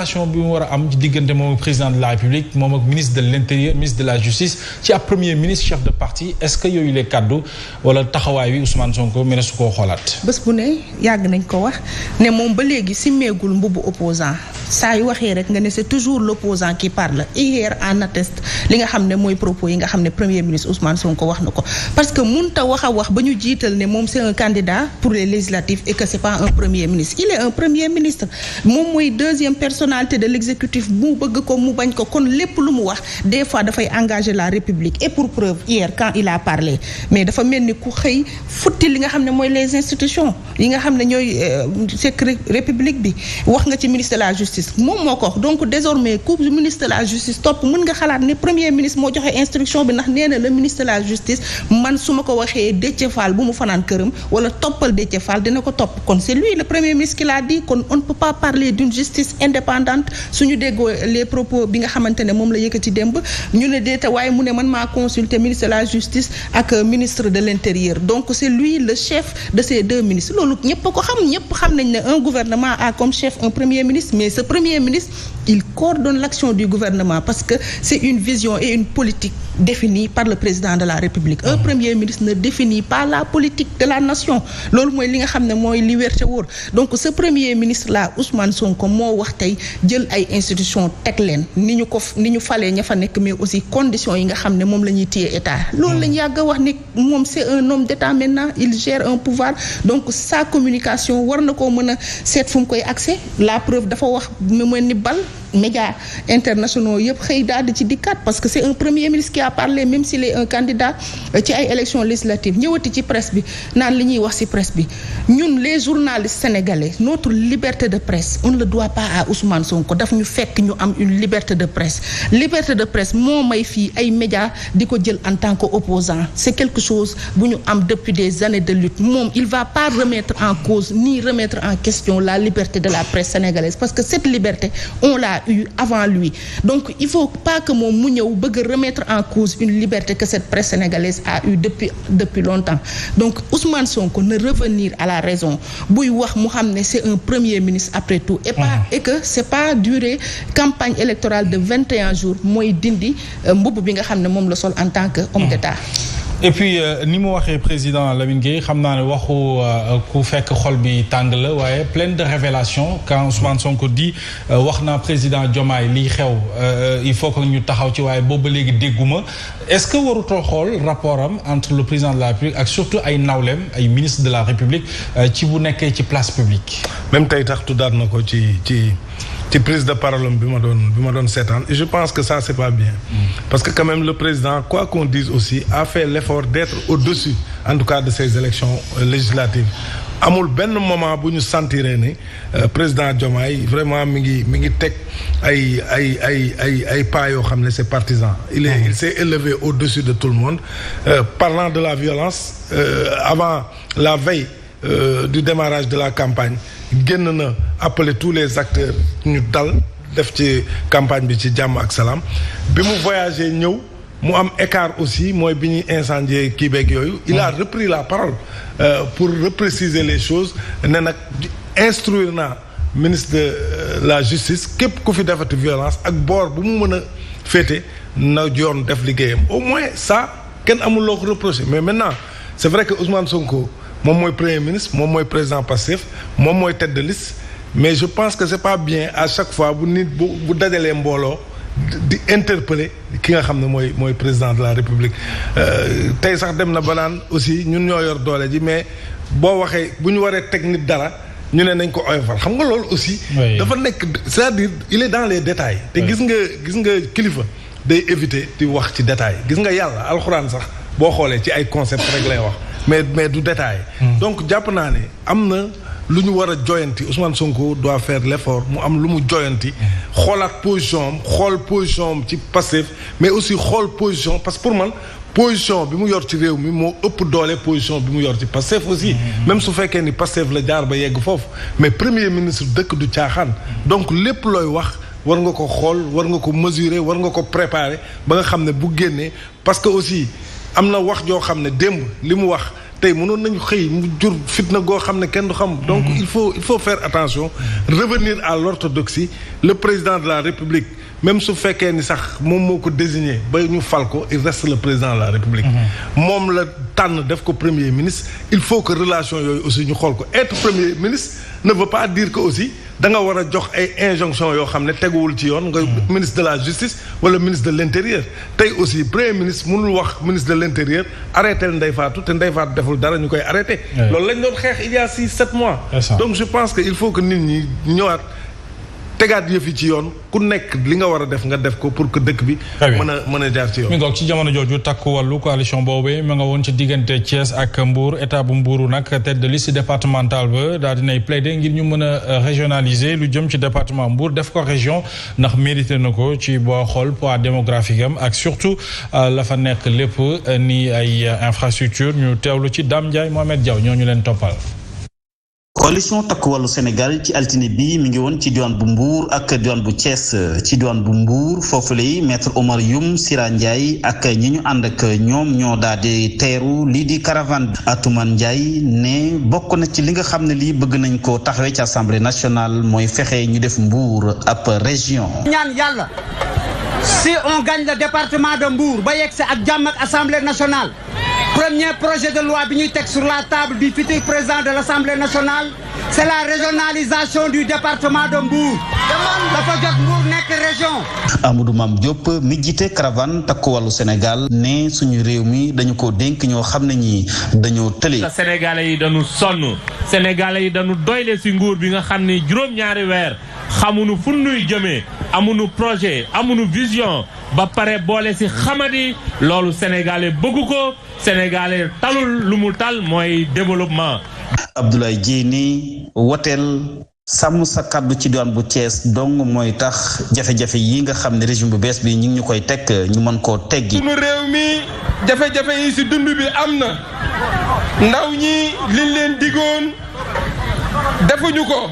bi mu war a am ci diggante moom ak président de la République moom ak ministre de l'Intérieur ministre de la Justice ci ab premier ministre chef de parti est-ce que yooyu les kaddu wala taxawaay wi Ousmane Sonko mën na su koo xoolaat. bés bu ne yàgg nañ ko wax ne moom ba léegi simmeegul mbubbu opposant saa yu waxee rek nga ne c'est toujours l'opposant qui parle hier en atteste li nga xam ne mooy propos yi nga xam ne premier ministre Ousmane Sonko wax na ko parce que munta wax a wax ba ñu jiital ne moom c'est un candidat pour les législatives et que c'est pas un premier ministre il est un premier ministre moom mooy deuxième personne de l'exécutif mu bëgg ko mu bañ ko kon lépp lu mu wax des fois dafay engager la République et pour preuve hier quand il a parlé mais dafa mel ni ku xëy futti li nga xam ne mooy les institutions yi nga xam ne ñooy c'est République bi wax nga ci ministre de la justice moom moo ko wax donc désormais ku ministre de la justice topp mën nga xalaat ne premier ministre moo joxe instruction bi ndax nee na le ministre de la justice man su ma ko waxee Déthié Fall bu mu fanaan këram wala toppal Déthié Fall dina ko topp kon c'est lui le premier ministre qui l'a dit kon on ne peut pas parler d'une justice indépendante suñu déggoo les propos bi nga xamante ne moom la yëkkati démb ñu ne déeta waaye mu ne man maa consulter ministre de la justice ak ministre de l'intérieur donc c'est lui le chef de ces deux ministres loolu ñëpp a ko xam ñëpp xam nañ ne un gouvernement a comme chef un premier ministre mais ce premier ministre il coordonne l'action du gouvernement parce que c'est une vision et une politique définie par le président de la République un premier ministre ne définit pas la politique de la nation loolu mooy li nga xam ne mooy li wér te wóor donc ce premier ministre là Ousmane Sonko moo wax tey jël ay institutions teg leen ni ñu falee ña fa nekk mais aussi conditions yi nga xam ne moom la ñuy téye état loolu lañ yàgg a wax ni moom c'est un homme d'état maintenant il gère un pouvoir donc sa communication war na koo mën a seet fu mu koy accès la preuve dafa wax mu mel ni bal médias internationaux yëpp xëy daal di ci dikkaat parce que c'est un premier ministre qui a parlé même s'il est un candidat ci ay élections législatives ñëwati ci presse bi naan li ñuy wax ci presse bi ñun les journalistes sénégalais notre liberté de presse on ne le doit pas à Ousmane Sonko daf ñu fekk ñu am une liberté de presse moo may fii ay médias di ko jël en tant que opposant c'est quelque chose bu ñu am depuis des années de lutte moom il va pas remettre en cause ni remettre en question la liberté de la presse sénégalaise parce que cette liberté on l'a eu avant lui donc il faut pas que moom mu ñëw bëgg a remettre en cause une liberté que cette presse sénégalaise a eu depuis longtemps donc Ousmane Sonko ne revenir à la raison buy wax mu xam ne c'est un premier ministre après tout et que c'est pas durée campagne électorale de 21 jours mooy dindi mbubb bi nga xam ne moom la sol en tant que homme d'État et puis ni mu waxee président Lamine Gueye xam naa ne waxu ku fekk xol bi tàng la waaye pleine de révélations quand Ousmane Sonko dit wax naa président Diomaye liy xew il faut que ñu taxaw ci waaye boobu ba léegi dégguma est-ce que warutoo xool rapport am entre le président de la République ak surtout ay nawleem ay ministres de la République ci bu nekkee ci place publique. même tey tax tuddaat na ko ci prise de parole bi ma doon seetaan et je pense que ça c'est pas bien parce que quand même le président quoi qu'on dise aussi a fait l'effort d'être au-dessus en tout cas de ces élections législatives amul benn moment bu ñu sentiree ni président Diomaye vraiment mi ngi teg ay pas yoo xam ne c'est partisan il s'est élevé au-dessus de tout le monde parlant de la violence avant la veille du démarrage de la campagne génn na appeler tous les acteurs ñu dal def ci campagne bi ci jàmm ak salaam bi mu voyagé ñëw mu am écart aussi mooy bi ñuy incendier kii beeg yooyu il a repris la parole pour repréciser les choses ne nag instruire na ministre de la justice képp ku fi defati violence ak boor bu mu mën a féete na yoon def liggéeyam au moins ça kenn amul loo ko reprocher mais maintenant c'est vrai que Ousmane Sonko moom mooy premier ministre moom mooy président Pastef moom mooy tête de liste mais je pense que c'est pas bien à chaque fois bu nit bu dajalee mbooloo di interpeller ki nga xam ne mooy président de la République tey sax dem na ba naan aussi ñun ñoo yor doole ji mais boo waxee bu ñu waree teg nit dara ñu ne nañ ko oyofal xam nga loolu aussi dafa nekk c'est-à-dire il est dans les détails te gis nga kilifa day éviter di wax ci détail gis nga yàlla alxuraan sax boo xoolee ci ay concept rek lay wax mais du détail donc jàpp naa ne am na lu ñu war a joyanti Ousmane Sonko doit faire l'effort mu am lu mu joyanti xoolaat xool position am ci Pastef mais aussi xool position parce que pour man position bi mu yor ci réew mi moo ëpp doole position bi mu yor ci Pastef aussi même su fekkee ni Pastef la jaar ba yegg foofu mais premier ministre dëkk du caaxaan donc lépp looy wax war nga ko xool war nga ko mesurer war nga ko préparer ba nga xam ne bu génnee parce que aussi am na wax joo xam ne démb li mu wax tey mënoon nañu xëy mu jur fitna goo xam ne kenn du xam. donc il faut faire attention revenir à l'orthodoxie. Le président de la République même su fekkee ni sax moom moo ko désigné ba ñu fal ko il reste le président de la République. moom la tànn def ko premier ministre il faut que relation yooyu aussi ñu xool ko être premier ministre ne veut pas dire que aussi da nga war a jox ay injonction yoo xam ne teguwul ci yoon nga ministre de la justice wala ministre de l'intérieur tey aussi premier ministre mënul wax ministre de l'intérieur arrêté Ndeye Fatou te Ndeye Fatou deful dara ñu koy arrêté. loolu lañ doon xeex il y a 6-7 mois. donc je pense que il faut que nit ñi ñëwaat tegaat yëf yi ci yoon ku nekk li nga war a def nga def ko pour que dëkk bi mën a jaar ci yoon. mi ngoog ci jamono jooju takku wàllu coalition boobu ma nga woon ci diggante Thiès ak Mbour état bu Mbour nag tête de liste départementale ba daal dinay plaider ngir ñu mën a régionaliser lu jëm ci département Mbour def ko région ndax mérité na ko ci boo xool poids démographique am ak surtout la fa nekk lépp ni ay infrastructure ñu teewlu ci Dame Ndiaye Mohamed Diaw ñoo ñu leen toppal. coalition takku wàllu Sénégal ci altine bi mi ngi woon ci diwaan bu Mbour ak diwaan bu Thiès ci diwaan bu Mbour foofu lay maître Omar Youm Sira Ndiaye ak ñi ñu ànd ak ñoom ñoo daal di teeru lii di caravane Atoumane Ndiaye ne bokk na ci li nga xam ne lii bëgg nañ ko taxawee ci assemblée nationale mooy fexe ñu def Mbour ab région. ñaan yàlla si on gagne le département de Mbour ba yegg si ak jàmm ak assemblée nationale. Premier projet de loi bi ñuy teg sur la table du futur président de l'Assemblée nationale c'est la régionalisation du département de Mbour. dafa jot Mbour nekk région. Amadou Mame Diop mi jiite caravane takku wàllu Sénégal ne suñu réew mi dañu ko dénk ñoo xam ne ñi dañoo tële. Sénégalais yi dañu sonn Sénégalais yi dañu doyle ci nguur bi nga xam ne juróom-ñaari weer xamuñu fu nuy jëmee amuñu projet amuñu vision ba pare boole ci xamadi loolu Sénégalais bëggu ko Sénégalais talul lu mu tal mooy développement. Abdoulaye Diène woteel sàmm sa kàddu ci diwaan bu Thiès dong mooy tax jafe-jafe yi nga xam ne régime bu bees bi ñu ngi ñu koy teg ñu mën koo teggi. sunu réew mi jafe-jafe yi ci dund bi am na ndaw ñi liñ leen digoon defuñu ko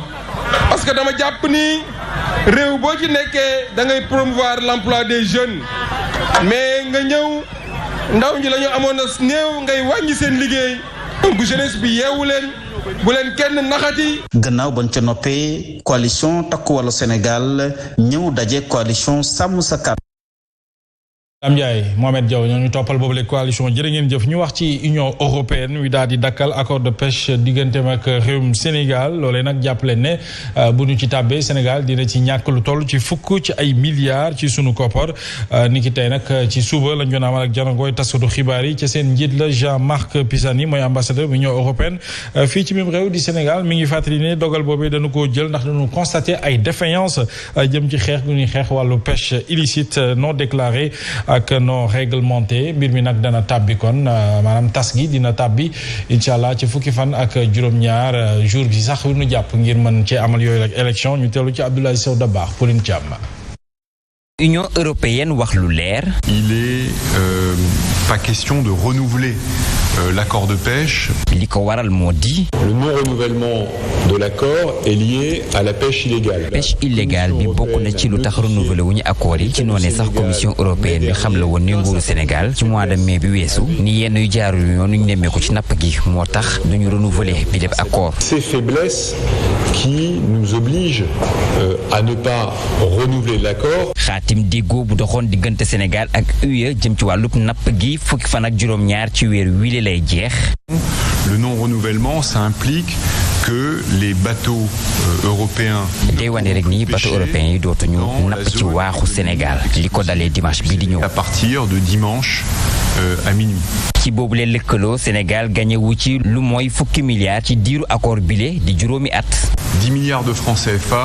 parce que dama jàpp ni réew boo ci nekkee da ngay promouvoir l'emploi des jeunes mais nga ñëw ndaw ñi la ñu amoon a néew ngay wàññi seen liggéey donc jeunesse bi yeewu leen bu leen kenn naxati. gannaaw bañ ca noppee coalition takku wàllu Sénégal ñëw daje coalition sàmm sa kàddu. Dame Ndiaye Mohamed Diaw ñoo ñu toppal boobu la coalition jërë ngeen jëf ñu wax ci Union européenne wi daal di dakkal accord de pêche digganteem ak réewum Sénégal loolee nag jàppale ne bu ñu ci tàbbee Sénégal dina ci ñàkk lu toll ci fukk ci ay milliards ci sunu koppar ni ki tey nag ci suba lañ doon amal ak janagooy taskatu xibaar yi ci seen njiit la Jean-Marc Pisani mooy ambassadeur bu Union européenne fii ci même réew di Sénégal mi ngi fàttali ne dogal boobee dañu koo jël ndax dañu constaté ay défaillance jëm ci xeex gu ñuy xeex wàllu pêche illicite non déclarée ak non réglementé mbir mi nag dana tàbbi kon maanaam tas gi dina tàbbi incha allah ci fukki fan ak juróom-ñaar jour bi sax nu jàpp ngir mën cee amal yooyu ak élection ñu teelu ci Abdoulaye Sow Dabakh Pauline Thiam. Union européenne wax lu leer. Il est pas question de renouveler l'accord de pêche. li ko waral moo di. Le non-renouvellement de l'accord est lié à la pêche illégale. pêche illégale bi bokk na ci lu tax renouveler wuñu accord yi ci noonee sax commission européenne bi xam la woon ne nguuru Sénégal ci mois de mai bi weesu ni yenn yu jaarul yoon ñu nemmeeku ci napp gi moo tax duñu renouveler bi lépp accord. Ces faiblesses qui nous obligent à ne pas renouveler l'accord. xaatim déggoo bu doxoon diggante Sénégal ak UE jëm ci wàllub napp gi fukki fan ak juróom-ñaar ci weer wile lay jeex. Le non-renouvellement, ça implique que les bateaux européens. day wane rek ni bateaux européens yi dootuñu napp ci waaxu Sénégal li ko dalee dimanche bii di ñëw. À partir de dimanche à minuit. ci boobu leen lëkkaloo Sénégal gagné wu ci lu mooy fukki milliards ci diiru accord bile di juróomi at. 10 milliards de francs CFA.